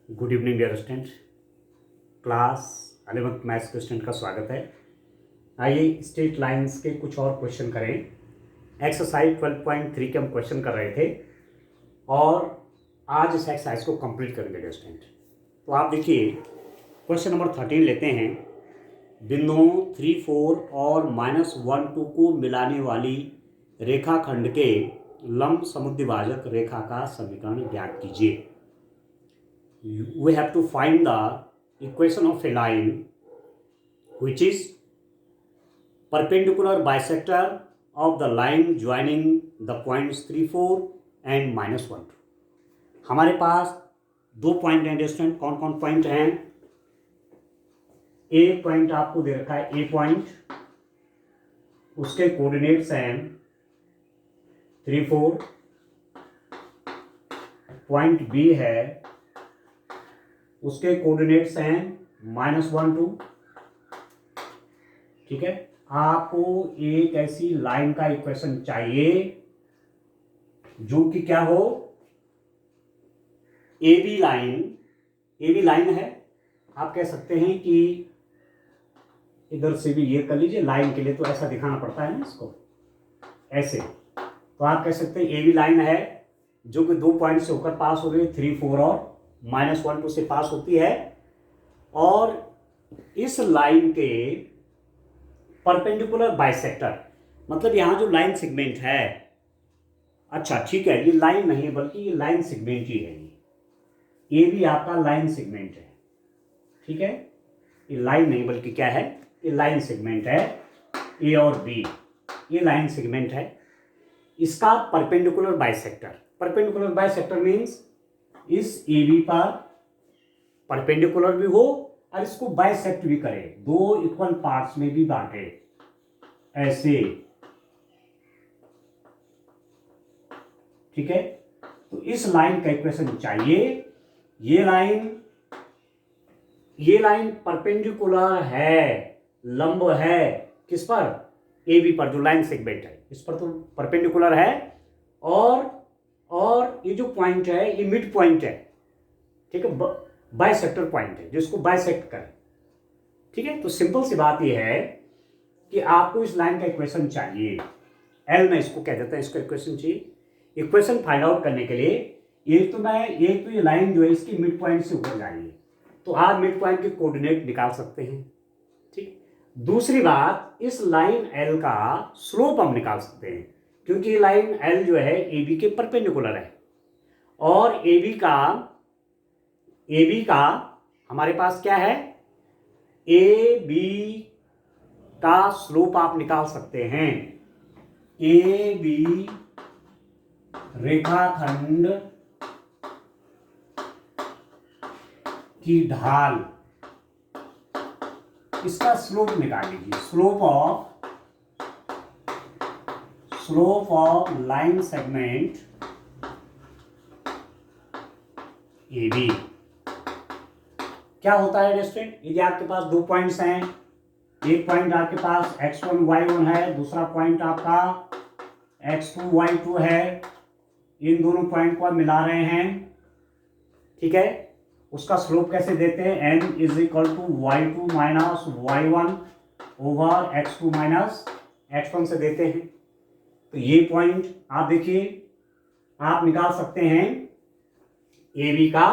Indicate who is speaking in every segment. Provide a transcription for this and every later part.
Speaker 1: Good evening dear student. Class 11th maths के student का स्वागत है। आइए स्ट्रेट लाइंस के कुछ और क्वेश्चन करें। एक्सरसाइज 12.3 के हम क्वेश्चन कर रहे थे और आज इस एक्सरसाइज को कंप्लीट करेंगे डियर स्टूडेंट। तो आप देखिए क्वेश्चन नंबर 13 लेते हैं। बिंदुओं 3, 4 और -1, 2 को मिलाने वाली रेखाखंड के लंब समुद्विभाजक रेखा का समीकरण ज्ञात कीजिए। We have to find the equation of a line which is perpendicular bisector of the line joining the points 3, 4 and -1, 2। हमारे पास दो पॉइंट हैं डिस्टेंट। कौन कौन पॉइंट हैं? ए पॉइंट आपको दे रखा है, ए पॉइंट, उसके कोऑर्डिनेट्स हैं 3, 4। पॉइंट बी है, उसके कोऑर्डिनेट्स हैं -1, 2। ठीक है। आपको एक ऐसी लाइन का इक्वेशन चाहिए जो कि क्या हो, ए बी लाइन है। आप कह सकते हैं कि इधर से भी ये कर लीजिए, लाइन के लिए तो ऐसा दिखाना पड़ता है ना इसको, ऐसे। तो आप कह सकते हैं ए बी लाइन है जो कि दो पॉइंट से होकर पास हो गई, 3, 4 और -1, 2 से पास होती है। और इस लाइन के परपेंडिकुलर बाइसेक्टर, मतलब यहां जो लाइन सेगमेंट है, अच्छा ठीक है, ये लाइन नहीं है बल्कि ये लाइन सेगमेंट ही है। ये भी आपका लाइन सेगमेंट है। ठीक है, ये लाइन नहीं बल्कि क्या है, ये लाइन सेगमेंट है। ए और बी ये लाइन सेगमेंट है। इसका परपेंडिकुलर बाइसेक्टर मीन्स इस ए बी पर परपेंडिकुलर भी हो और इसको बाइसेक्ट भी करे, दो इक्वल पार्ट्स में भी बांटे, ऐसे। ठीक है, तो इस लाइन का इक्वेशन चाहिए। ये लाइन परपेंडिकुलर है, लंब है किस पर, ए बी पर, जो लाइन सेगमेंट है इस पर तो परपेंडिकुलर है। और ये जो पॉइंट है ये मिड पॉइंट है। ठीक है, बाइसेक्टर पॉइंट है जिसको बाइसेक्ट करे। ठीक है, तो सिंपल सी बात ये है कि आपको इस लाइन का इक्वेशन चाहिए। एल में इसको कह देता है, इसका इक्वेशन चाहिए। इक्वेशन फाइंड आउट करने के लिए एक तो ये लाइन जो है इसकी मिड पॉइंट से ऊपर जा रही है, तो आप मिड पॉइंट के कोऑर्डिनेट निकाल सकते हैं। ठीक, दूसरी बात, इस लाइन एल का स्लोप हम निकाल सकते हैं क्योंकि ये लाइन एल जो है ए बी के परपेंडिकुलर है। और ए बी का हमारे पास क्या है, ए बी का स्लोप आप निकाल सकते हैं। ए बी रेखाखंड की ढाल, इसका स्लोप निकाल लीजिए। Slope of line segment A B क्या होता है स्टूडेंट? यदि आपके पास दो पॉइंट्स हैं, एक पॉइंट आपके पास x1, y1 है, दूसरा पॉइंट आपका x2, y2 है, इन दोनों पॉइंट को आप मिला रहे हैं। ठीक है, उसका स्लोप कैसे देते हैं? n = y2 - y1 over x2 - x1 से देते हैं। तो ये पॉइंट आप देखिए, आप निकाल सकते हैं ए बी का,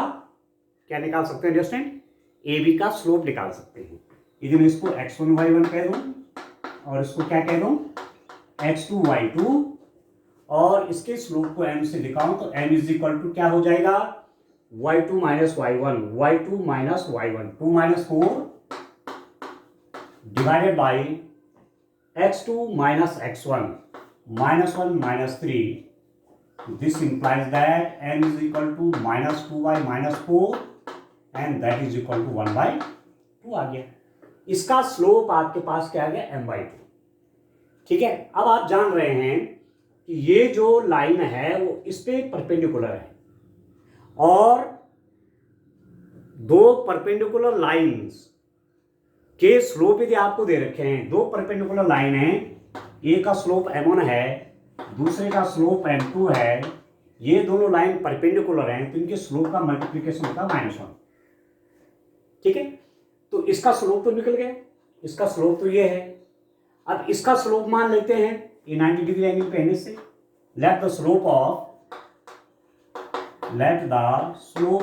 Speaker 1: क्या निकाल सकते हैं स्टूडेंट? ए बी का स्लोप निकाल सकते हैं। यदि मैं इसको x1, y1 कह दूं और इसको क्या कह दूं, x2, y2, और इसके स्लोप को m से दिखाऊं तो m = क्या हो जाएगा, y2 - y1, y2 - y1, 2 - 4 divided by x2 - x1, -1 - 3। This implies that m = -2y - 4 and that is equal to 1/2 आ गया। इसका स्लोप आपके पास क्या आ गया, m/2। ठीक है, अब आप जान रहे हैं कि ये जो लाइन है वो इस पे परपेंडिकुलर है और दो परपेंडिकुलर लाइंस के स्लोप यदि आपको दे रखे हैं, दो परपेंडिकुलर लाइन है, एक का स्लोप m1 है, दूसरे का स्लोप m2 है, ये दोनों लाइन परपेंडिकुलर हैं तो इनके स्लोप का मल्टीप्लिकेशन होता है -1। ठीक है, तो इसका स्लोप तो निकल गया, इसका स्लोप तो ये है। अब इसका स्लोप मान लेते हैं ये 90 डिग्री एंगल पे आने से। Let the slope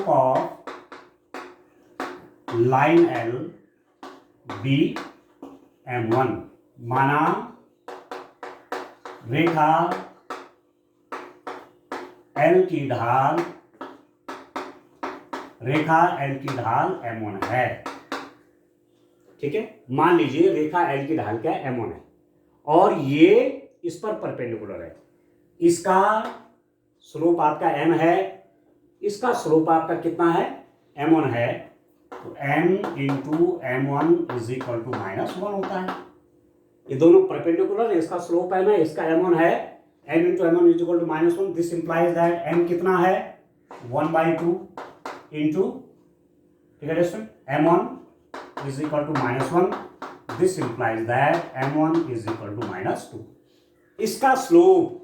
Speaker 1: of line L B M1। माना रेखा L की ढाल M1 है। ठीक है, मान लीजिए रेखा L की ढाल क्या है, M1 है, और ये इस पर परपेंडिकुलर है। इसका स्लोप आपका M है, इसका स्लोप आपका कितना है, M1 है, तो M into M1 is equal to -1 होता है। ये दोनों परपेंडिकुलर है, इसका स्लोप M है, इसका M1 है। M into M1 is equal to -1। This implies that M कितना है, 1/2 इंटू, ठीक है student, M1 is equal to -1. This implies that M1 is equal to -2. इसका slope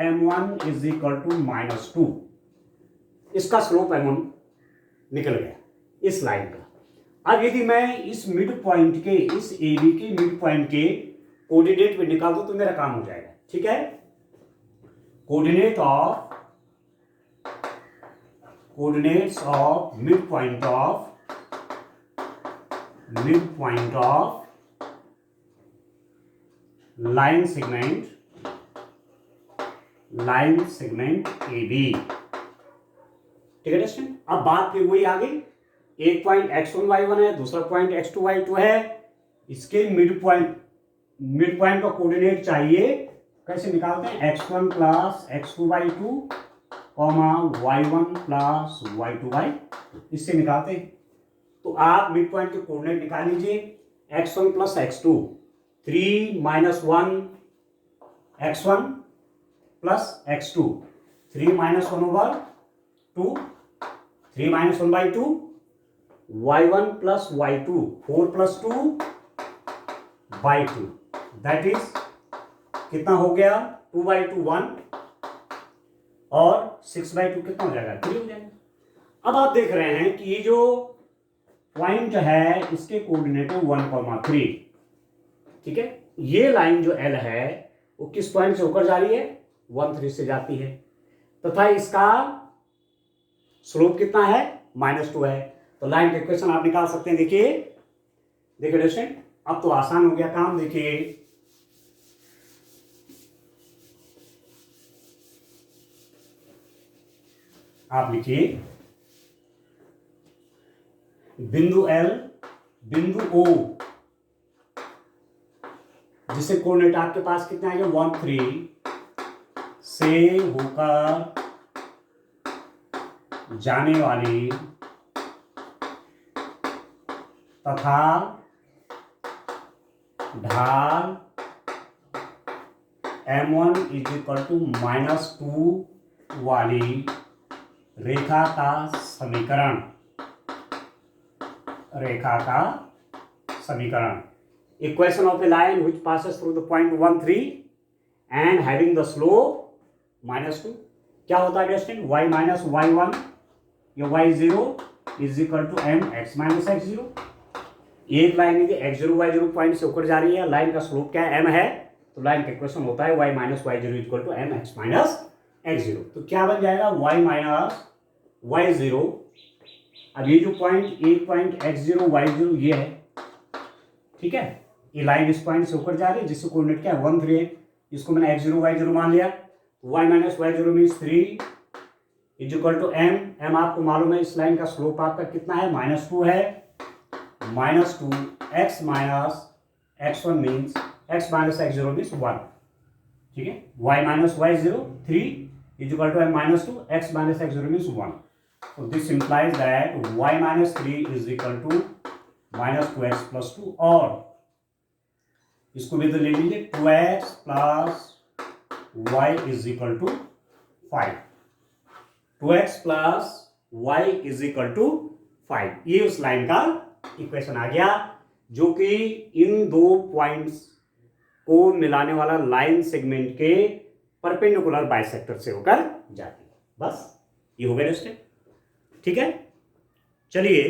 Speaker 1: M1 is equal to -2। इसका slope M1 निकल गया इस लाइन का। अब यदि मैं इस मिड पॉइंट के, इस AB के मिड पॉइंट के कोऑर्डिनेट पे निकाल दूं तो मेरा काम हो जाएगा। ठीक है, coordinates of midpoint of line segment AB। ठीक है दोस्तों, अब बात फिर वही आ गई, एक पॉइंट x1 y1 है, दूसरा पॉइंट x2 y2 है। इसके मिड पॉइंट का कोऑर्डिनेट चाहिए, कैसे निकालते हैं, x1 plus x2 y2 y1 plus y2 y2, इससे निकालते हैं। तो आप मिड पॉइंट के कोऑर्डिनेट निकाल लीजिए, x1 plus x2, 3 - 1 x1 plus x2, 3 - 1/2, 3 - 1/2, y1 plus y2, 4 + 2/2, that is कितना हो गया, 2/2 1, और 6/2 कितना हो जाएगा, 3 हो जाएगा। अब आप देख रहे हैं कि ये जो पॉइंट है इसके कोऑर्डिनेट है 1,3। ठीक है, ये लाइन जो L है वो किस पॉइंट से होकर जा रही है, 1,3 से जाती है, तथा इसका स्लोप कितना है, -2 है। तो लाइन का इक्वेशन आप निकाल सकते हैं। देखिए दोस्तों, अब तो आसान हो गया काम। देखिए आप लिखिए बिंदु L, बिंदु O, जिसे कोऑर्डिनेट आपके पास कितना है, 1,3 से होकर जाने वाली तथा ढाल M1 इज इक्वल टू -2 वाली रेखा का समीकरण, equation of A line which passes through the point 1,3 and having the slope -2। क्या होता है स्टूडेंट, y - y1 या y0 is equal to mx - x0। एक लाइन यदि x0 y0 पॉइंट से होकर जा रही है, लाइन का स्लोप क्या है, m है, तो लाइन का इक्वेशन होता है y - y0 equal to mx - x0। तो क्या बन जाएगा, y - y0। अब ये जो पॉइंट, एक पॉइंट x0 y0 ये है, ठीक है, ये लाइन इस पॉइंट से होकर जा रही है जिससे कोऑर्डिनेट क्या है, 1,3 है, इसको मैंने x0 y0 मान लिया। y - y0 means 3 is equal to m आपको मालूम है, इस लाइन का स्लोप आपका कितना है, -2 है, -2 x - x1 means x - x0 means 1। ठीक है, y - y0 3 is equal to m - 2, x - x0 means 1. So this implies that y - 3 is equal to -2x plus 2, और इसको भी तो ले लीजिए, 2x plus y is equal to 5, 2x plus y is equal to 5। ये उस line का equation आ गया जो कि इन दो पॉइंट्स को मिलाने वाला लाइन सेगमेंट के परपेंडिकुलर बाइसेक्टर से होकर जाती है। बस ये हो गया दोस्तों, ठीक है। चलिए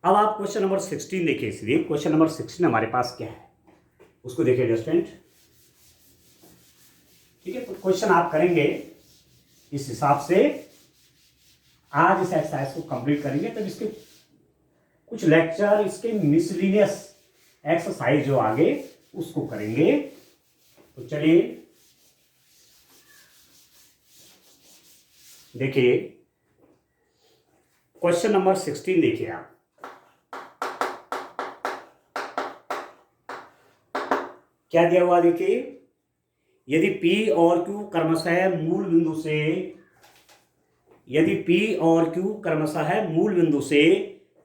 Speaker 1: अब आप क्वेश्चन नंबर 16 देखिए। इसलिए क्वेश्चन नंबर 16 हमारे पास क्या है उसको देखिए स्टूडेंट। ठीक है, तो क्वेश्चन आप करेंगे इस हिसाब से। आज इस एक्सरसाइज को कंप्लीट करेंगे तब इसके कुछ लेक्चर इसके मिसलिनियस एक्सरसाइज जो आगे उसको करेंगे। तो चलिए देखिए क्वेश्चन नंबर 16 देखिए आप। क्या दिया हुआ देखिए, यदि P और Q क्रमशः मूल बिंदु से, यदि P और Q क्रमशः मूल बिंदु से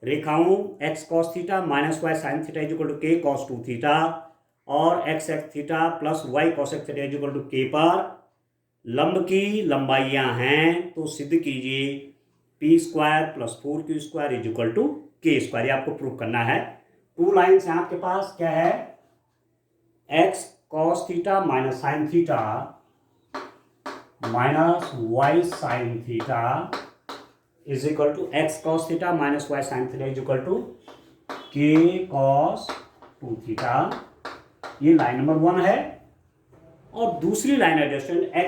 Speaker 1: रेखाओं x cos theta minus y sin theta equal to k cos 2 theta और x x theta plus y cos x theta equal to k पर लंब की लंबाइयां हैं, तो सिद्ध कीजिए p square plus 4q square is equal to k square. ये आपको प्रूव करना है। टू लाइन्स हैं आपके पास, क्या है, x cos theta minus sine theta minus y sine theta is equal to x cos theta minus y sine theta is equal to k cos 2 theta. ये line number 1 है। और दूसरी लाइन है student x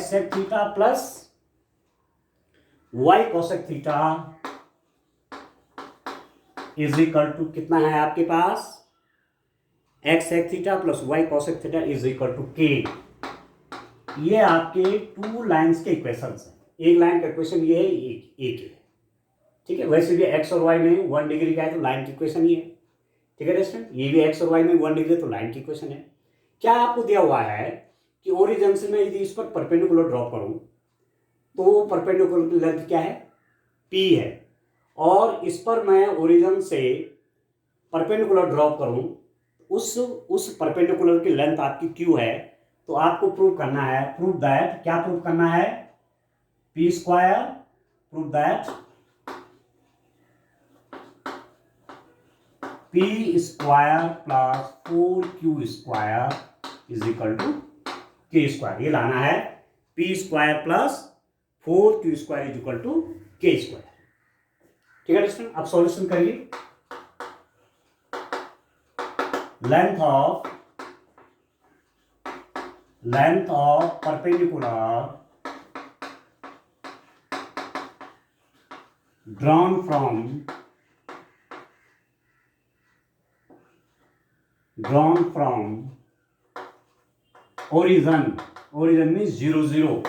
Speaker 1: sec theta plus y cosec theta is equal to कितना है आपके पास, x sec theta plus y cosec theta is equal to k। ये आपके टू लाइंस के इक्वेशंस हैं। एक लाइन का इक्वेशन ये है, एक है। ठीक है, वैसे भी x और y में 1 डिग्री का है तो लाइन की इक्वेशन ये है। ठीक है स्टूडेंट, ये भी x और y में 1 डिग्री तो लाइन की इक्वेशन है। क्या आपको दिया हुआ है कि ओरिजिन से मैं यदि इस पर परपेंडिकुलर ड्रॉ करूं तो परपेंडिकुलर की लेंथ क्या है, p है, और इस पर मैं ओरिजिन से परपेंडिकुलर ड्रॉ करूं उस परपेंडिकुलर की लेंथ आपकी q है। तो आपको प्रूव करना है, प्रूव दैट, क्या प्रूव करना है, p square, prove that p square plus 4q square is equal to k square. ये लाना है p square plus 4q square is equal to k square. ठीक है स्टूडेंट, अब सॉल्यूशन करिए। length of perpendicular drawn from origin means 0 0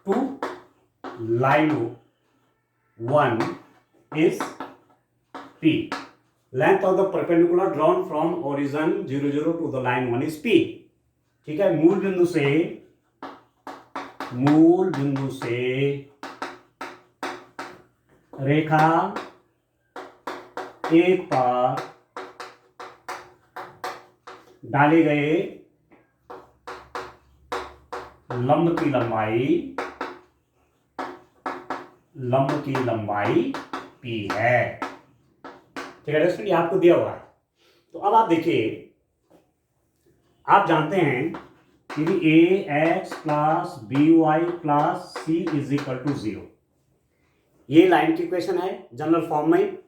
Speaker 1: to line 1 is p. Length of the perpendicular drawn from origin 0 0 to the line 1 is p. ठीक है, मूल बिंदु से रेखा एक पर डाले गए लंब की लंबाई p है। ठीक है दोस्तों, ये आपको दिया हुआ है। तो अब आप देखिए, आप जानते हैं कि ax plus by plus c is equal to 0, ये लाइन की इक्वेशन है जनरल फॉर्म में।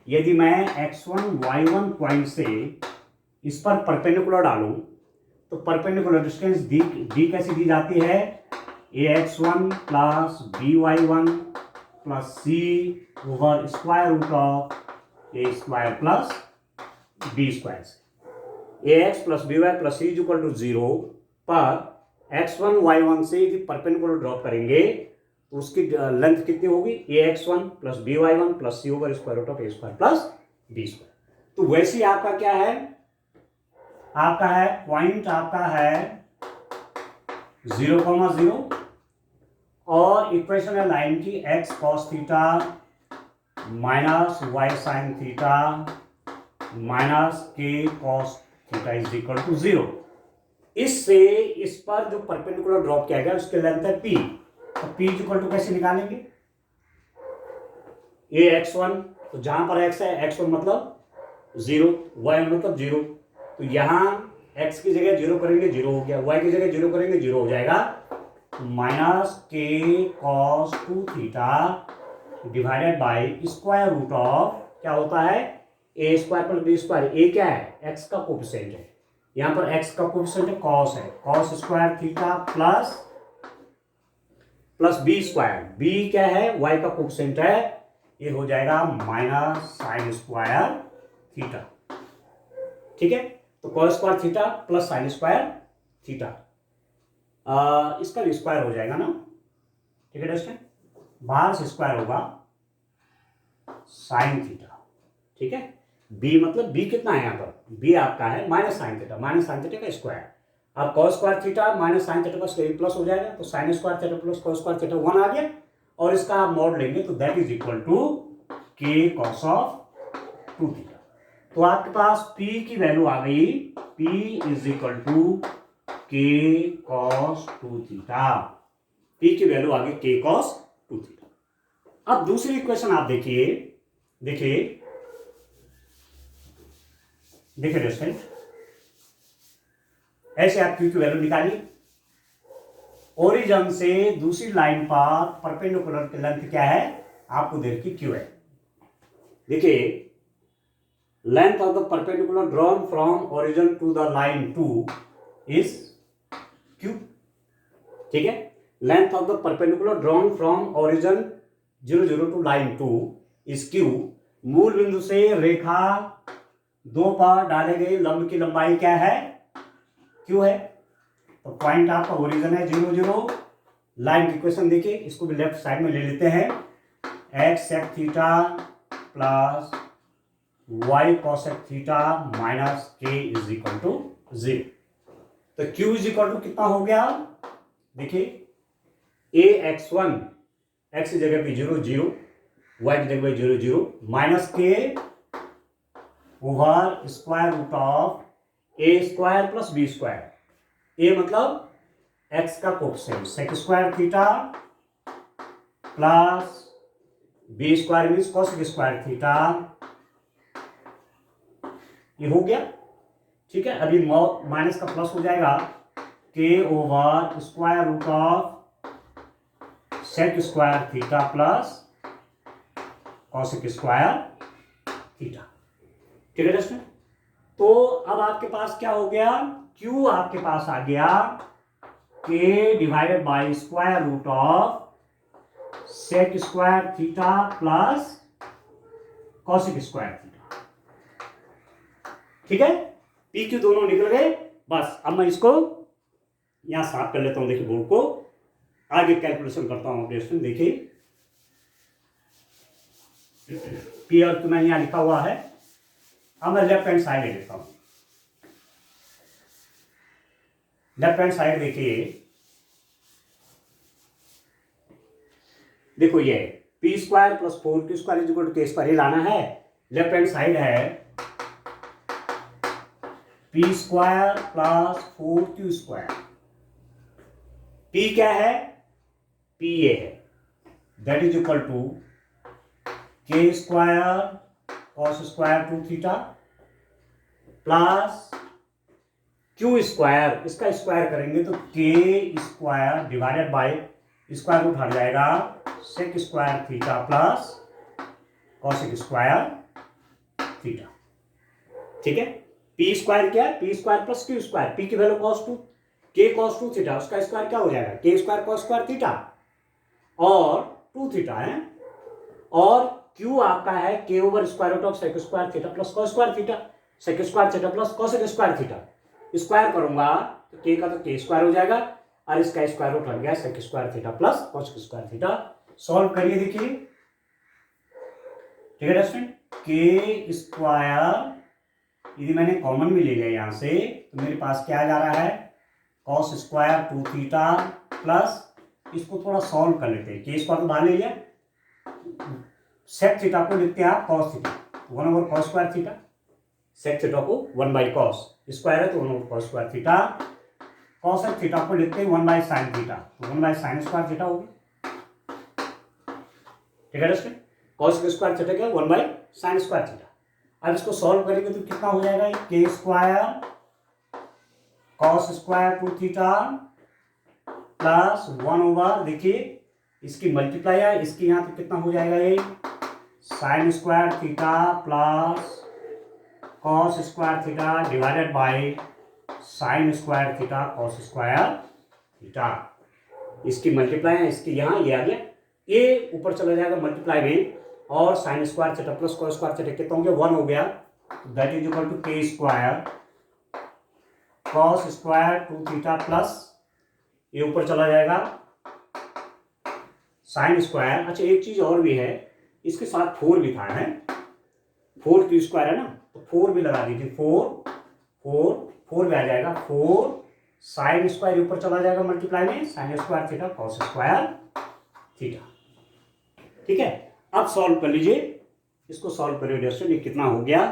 Speaker 1: यदि मैं x1 y1 पॉइंट से इस पर परपेंडिकुलर डालूं तो परपेंडिकुलर डिस्टेंस डी कैसी दी जाती है, ax1 plus by1 plus c over square root of a square plus b square से। ax plus by plus c is equal to 0 पर x1 y1 से यदि परपेंडिकुलर ड्रॉप करेंगे तो उसकी लेंथ कितनी होगी, ax1 plus by1 plus c over square root of a square plus b square. तो वैसे ही आपका क्या है, आपका है पॉइंट आपका है 0,0 और इक्वेशन है लाइन की x cos theta minus y sin theta minus k cos theta is equal to 0। इससे इस पर जो परपेंडिकुलर ड्रॉप किया गया उसकी लेंथ है p। तो p इज इक्वल टू कैसे निकालेंगे, ax1, तो जहां पर x है x1 मतलब 0, y मतलब 0, तो यहां x की जगह 0 करेंगे 0 हो गया, y की जगह 0 करेंगे 0 हो जाएगा। Minus K cos 2 theta divided by square root of क्या होता है A square plus B square. ए क्या है एक्स का कोफिशिएंट है, यहाँ पर एक्स का कोफिशिएंट है cos square theta plus B square, B क्या है वाई का कोफिशिएंट है, ये हो जाएगा माइनस साइन स्क्वायर थीटा। ठीक है, तो cos square theta plus sine square theta, इसका भी स्क्वायर हो जाएगा ना। ठीक है दोस्तों, बाहर से स्क्वायर होगा साइन थीटा। ठीक है, बी मतलब बी कितना है यहाँ पर, बी आपका है माइनस साइन थीटा का स्क्वायर। अब cos square theta minus sine theta का स्क्वायर प्लस हो जाएगा, तो sine square theta plus cos square theta 1 आ गया, और इसका आप मॉड लेंगे तो दैट इज इक्वल टू के कॉस ऑफ 2 थीटा। तो आपके पास P की वैल्यू आ गई, P इज इक्वल टू के कॉस 2 थीटा। P की वैल्यू आ गई के कॉस 2 थीटा। अब दूसरी इक्वेशन आप देखिए दोस्तों, ऐसे आप Q की वैल्यू निकालिए, ओरिजिन से दूसरी लाइन पर परपेंडिकुलर की लेंथ क्या है आपको दे रखी Q है। देखिए length of the perpendicular drawn from origin to the line 2 is Q। ठीक है, length of the perpendicular drawn from origin 0 to line 2 is Q। मूल बिंदु से रेखा 2 पर डाले गए लंब की लंबाई क्या है Q है। तो पॉइंट आपका ओरिजिन है 0 लाइन की इक्वेशन देखिए, इसको भी लेफ्ट साइड में ले लेते हैं, x sec theta plus y cos sec theta minus k is equal to 0। तो q इज इक्वल टू कितना हो गया, देखिए ax1 x की जगह पे 0 y की जगह पे 0 minus k over square root of A square plus B square. A मतलब x का coefficient sec square theta plus B square means cosec square theta, ये हो गया। ठीक है, अभी माइनस का प्लस हो जाएगा K over square root of sec square theta plus cosec square theta. ठीक है दोस्तों, तो अब आपके पास क्या हो गया, Q आपके पास आ गया K divided by square root of sec square theta plus cosec square theta. ठीक है, P Q दोनों निकल गए। बस अब मैं इसको यहां साफ कर लेता हूं, देखिए बोर्ड को, आगे कैलकुलेशन करता हूं ऑपरेशन। देखिए P और Q मैंने यहां लिखा हुआ है। अब मैं लेफ्ट हैंड साइड ले लेता हूं। लेफ्ट हैंड साइड देखो ये P square plus 4Q square is equal to K square, ये लाना है। लेफ्ट हैंड साइड है P square plus 4Q square. P क्या है, पी ये है, that is equal to K square cos square 2 theta plus Q square, इसका square करेंगे तो K square divided by square root हट जाएगा sec square theta plus cosec square theta. ठीक है, पी स्क्वायर क्या है, P square plus Q square, P की वैल्यू कॉस 2, के कॉस 2 थीटा, उसका स्क्वायर क्या हो जाएगा के स्क्वायर कॉस स्क्वायर थीटा और 2 थीटा है, और Q आपका है K over square root of sec square theta plus cos square theta, sec square theta plus cosec square theta. Square करूंगा तो के का तो के स्क्वायर हो जाएगा और इसका स्क्वायर रूट हट गया sec square theta plus cosec square theta. Solve करिए, देखिए। ठीक है दोस्तों, के स्क्वायर यदि मैंने कॉमन भी ले लिया यहां से तो मेरे पास क्या जा रहा है कॉस स्क्वायर 2 थीटा प्लस, इसको थोड़ा सॉल्व कर लेते हैं, के स्क्वायर तो बाहर ले लिया, सेक थीटा को लिखते हैं आप cos theta 1 over cos square theta, sec theta को 1 बाई कॉस स्क्वायर है तो 1 over cos square theta, cosec theta को लिखते हैं 1 बाई साइन थीटा, तो 1 बाई साइन स्क्वायर थीटा होगी। ठीक है दोस्तों, कॉसेक स्क्वायर थीटा क्या 1 बाई साइन स्क्वायर थीटा। अब इसको सॉल्व करेंगे तो कितना हो जाएगा, के square cos square 2 theta plus 1/, देखिए इसकी मल्टीप्लाई है, इसकी यहाँ पे कितना हो जाएगा ये sine square theta plus cos square theta divided by sine square theta cos square theta. इसकी मल्टीप्लाई है, इसकी यहाँ ये आ गया, ये ऊपर चला जाएगा मल्टीप्लाई में, और sine square theta plus cos square theta कितना हो गया 1 हो गया, that is equal to K square cos square 2 theta plus ये ऊपर चला जाएगा साइन स्क्वायर। अच्छा एक चीज और भी है, इसके साथ 4 भी था, है 4 क्यू स्क्वायर है ना, तो 4 भी लगा दीजिए, 4 भी आ जाएगा, 4 साइन स्क्वायर ऊपर चला जाएगा मल्टीप्लाई में sine square theta cos square theta. ठीक है, अब सॉल्व कर लीजिए, इसको सॉल्व करिए दोस्तों, ये कितना हो गया,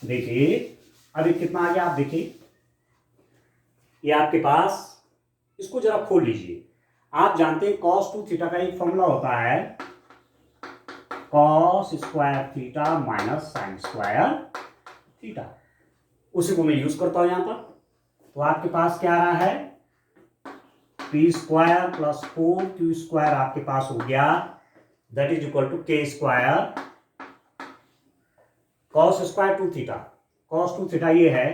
Speaker 1: देखिए अभी कितना आ गया, आप देखिए ये आपके पास, इसको जरा खोल लीजिए। आप जानते हैं cos 2 थीटा का एक फॉर्मूला होता है cos square theta minus sine square theta, उसी को मैं यूज करता हूं यहां पर। तो आपके पास क्या आ रहा है, पी स्क्वायर प्लस 4 स्क्वायर आपके पास हो गया, that is equal to K square cos square 2 theta, cos 2 theta ये है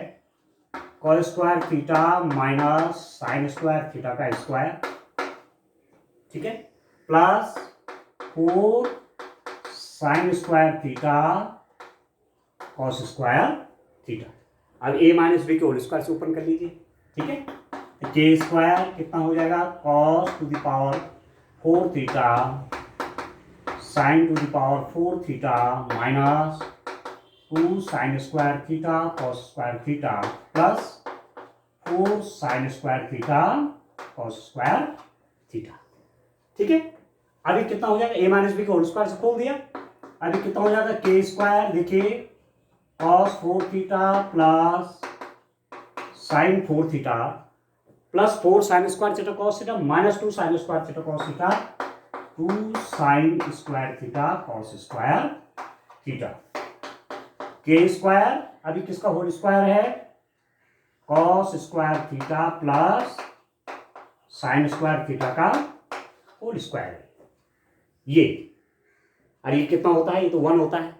Speaker 1: cos square theta minus sine square theta का स्क्वायर, ठीक है, plus 4 sine square theta cos square theta. अब ए माइनस बी के होल स्क्वायर से ओपन कर लीजिए, ठीक है, के स्क्वायर कितना हो जाएगा cos two the power 4 theta sine to the power 4 theta minus 2 sine square theta cos square theta plus 4 sine square theta cos square theta. ठीक है, अभी कितना हो जाएगा, ए माइनस बी के होल स्क्वायर से खोल दिया, अभी कितना हो जाएगा के स्क्वायर, देखिए cos 4 theta plus sign 4 theta plus 4 sine square theta cos theta minus 2 sine square theta cos theta 2 sine square theta cos square theta. के स्क्वायर अभी किसका होल स्क्वायर है, cos square theta plus sine square theta का whole square है ये, और ये कितना होता है, ये तो 1 होता है,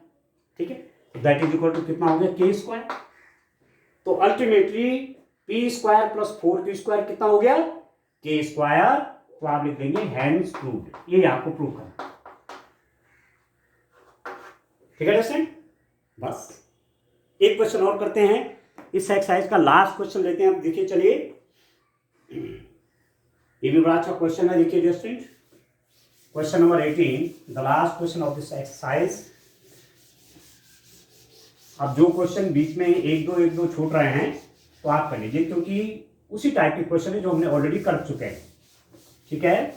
Speaker 1: ठीक है, दैट इज इक्वल टू कितना हो गया के स्क्वायर। तो ultimately P square plus 4 square कितना हो गया के स्क्वायर, तो आप लिख देंगे हैंस प्रूव्ड, ये आपको प्रूव करना, ठीक है दोस्तों। बस एक क्वेश्चन और करते हैं, इस एक्सरसाइज का लास्ट क्वेश्चन लेते हैं। अब देखिए चलिए, ये भी बड़ा अच्छा क्वेश्चन है, देखिए student, question number 18, the last question of this exercise. अब जो क्वेश्चन बीच में एक दो छूट रहे हैं तो आप कर लीजिए, क्योंकि उसी टाइप के क्वेश्चन है जो हमने ऑलरेडी कर चुके हैं, ठीक है।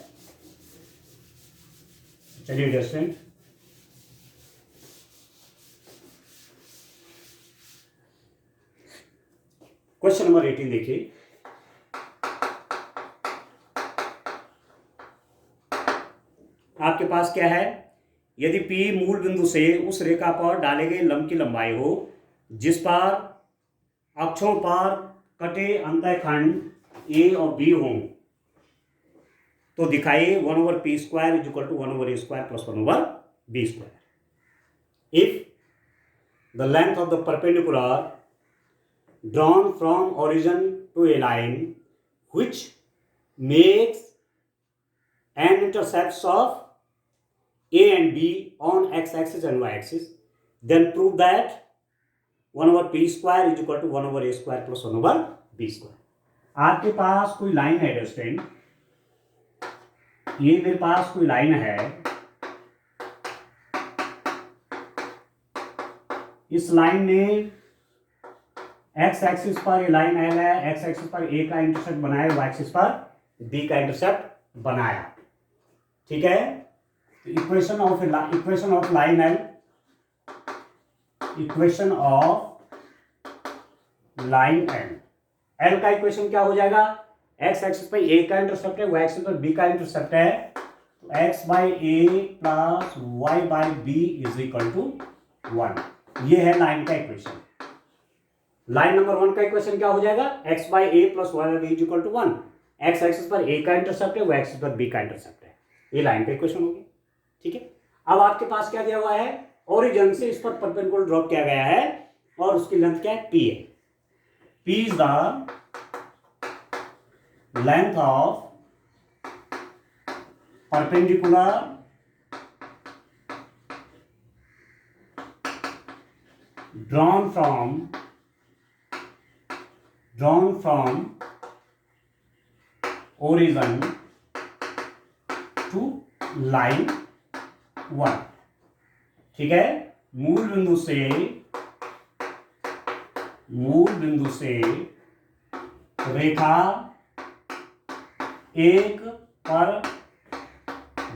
Speaker 1: चलिए स्टूडेंट, क्वेश्चन नंबर 18 देखिए, आपके पास क्या है, यदि P मूल बिंदु से उस रेखा पर डाले गए लंब की लंबाई हो जिस पर अक्षों पर कटे अंतःखंड A और B हों, तो दिखाइए 1/p square is equal to 1/a square plus 1/b square. If the length of the perpendicular drawn from origin to a line which makes and intercepts of A and B on x-axis and y-axis, then prove that 1/p square is equal to 1/a square plus 1/b square। आपके पास कोई line है दोस्तों, ये मेरे पास कोई line है, इस line में एक्स एक्सिस पर ये लाइन एल है, एक्स एक्सिस पर ए का इंटरसेप्ट बनाया, वाई एक्सिस पर बी का इंटरसेप्ट बनाया, ठीक है। Equation of line L, equation of line L का इक्वेशन क्या हो जाएगा, एक्स एक्सिस पर ए का इंटरसेप्ट है, वाई एक्सिस पर बी का इंटरसेप्ट है, तो X by A plus Y by B is equal to 1, ये है लाइन का इक्वेशन। लाइन नंबर 1 का इक्वेशन क्या हो जाएगा, x by A plus Y by B is equal to 1। X axis पर ए का इंटरसेप्ट है, वो एक्सिस पर बी का इंटरसेप्ट है। ये लाइन का इक्वेशन होगी। ठीक है, अब आपके पास क्या दिया हुआ है, ओरिजिन से इस पर परपेंडिकुलर ड्रॉप किया गया है और उसकी लेंथ क्या है, p है। p is the length of perpendicular drawn from origin to line 1। ठीक है, मूल बिंदु से रेखा एक पर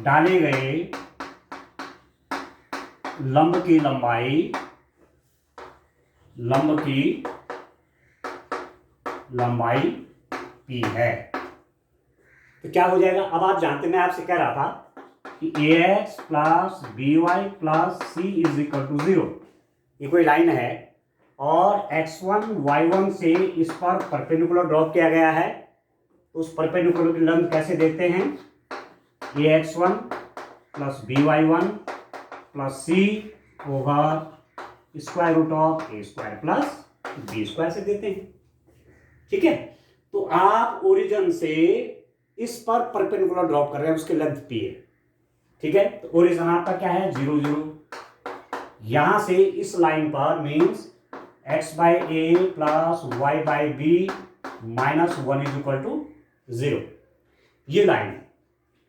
Speaker 1: डाले गए लंब की लंबाई p है। तो क्या हो जाएगा, अब आप जानते, मैं आपसे कह रहा था कि ax plus by plus c is equal to 0। ये कोई लाइन है और x1 y1 से इस पर परपेंडिकुलर ड्रॉप किया गया है। तो उस परपेंडिकुलर की लेंथ कैसे देखते हैं, ax1 plus by1 plus c over square root of A square plus B square से देते हैं। ठीक है, तो आप ओरिजिन से इस पर परपेंडिकुलर ड्रॉप कर रहे हैं, उसकी लेंथ p है। ठीक है, तो ओरिजिन आपका क्या है, 0 0। यहां से इस लाइन पर means x by A plus Y by B minus 1 is equal to 0। ये लाइन है।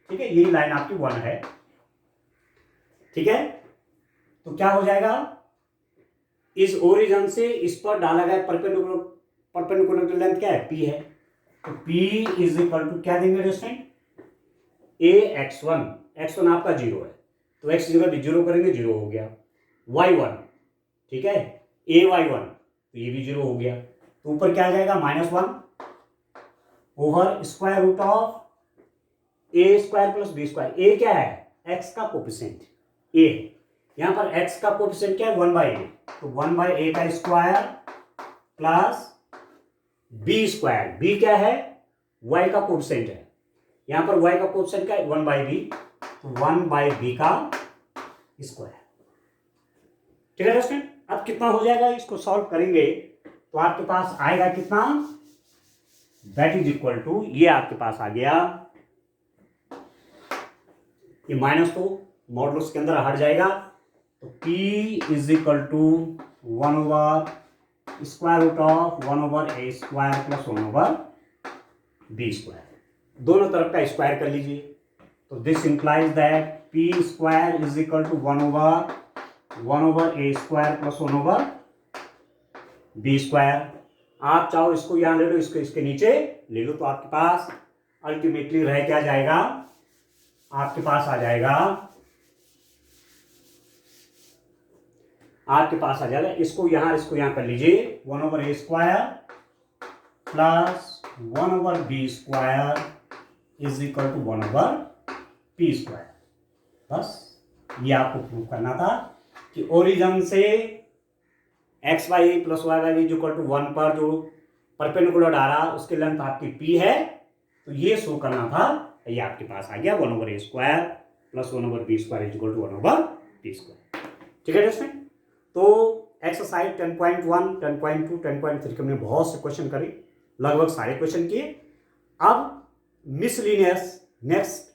Speaker 1: ठीक है, ये लाइन आपकी 1 है। ठीक है, तो क्या हो जाएगा, इस ओरिजिन से इस पर डाला गया परपेंडिकुलर की लेंथ क्या है, p है। तो p इज इक्वल टू क्या देंगे स्टूडेंट, x1 आपका 0 है, तो x जगह भी 0 करेंगे, 0 हो गया। y1, ठीक है, ay1, तो ये भी 0 हो गया। तो ऊपर क्या आ जाएगा, -1 over square root of A square plus B square. ए क्या है, x का कोफिशिएंट a, यहां पर x का कोफिशिएंट क्या है, 1/a, तो 1/a का square plus B square, B क्या है, y का कोफिशिएंट है, यहां पर y का कोफिशिएंट क्या है, 1/b, तो 1/b का स्क्वायर। ठीक है दोस्तों, अब कितना हो जाएगा, इसको सॉल्व करेंगे तो आपके पास आएगा कितना, दैट इज इक्वल टू, ये आपके पास आ गया, ये माइनस तो मॉडुलस के अंदर हट जाएगा, तो p is equal to 1 over square root of 1 over A square plus 1 over B square. दोनों तरफ का स्क्वायर कर लीजिए, तो this implies that p square is equal to 1 over A square plus 1 over B square. आप चाहो इसको यहां ले लो, इसको इसके नीचे ले लो, तो आपके पास अल्टीमेटली रह क्या जाएगा, आपके पास आ जाएगा इसको यहां कर लीजिए, 1 over A square plus 1 over B square is equal to 1 over P square. बस ये आपको प्रूव करना था कि ओरिजिन से x by A plus Y by B equal to 1 पर जो परपेंडिकुलर डाला उसकी लेंथ आपकी p है, तो ये शो करना था। ये आपके पास आ गया 1 over A square plus 1 over B square is equal to 1 over P square. ठीक है दोस्तों, तो एक्सरसाइज 10.1, 10.2, 10.3 हमने बहुत से क्वेश्चन करे, लगभग सारे क्वेश्चन किए। अब मिसलिनियस नेक्स्ट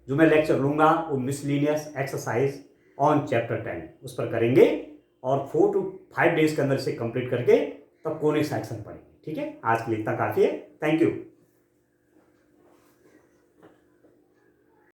Speaker 1: जो मैं लेक्चर लूंगा वो मिसलिनियस एक्सरसाइज ऑन चैप्टर 10 उस पर करेंगे और 4 to 5 डेज के अंदर इसे कंप्लीट करके तब कोनिक सेक्शन पढ़ेंगे। ठीक है, आज के लिए इतना काफी है। Thank you.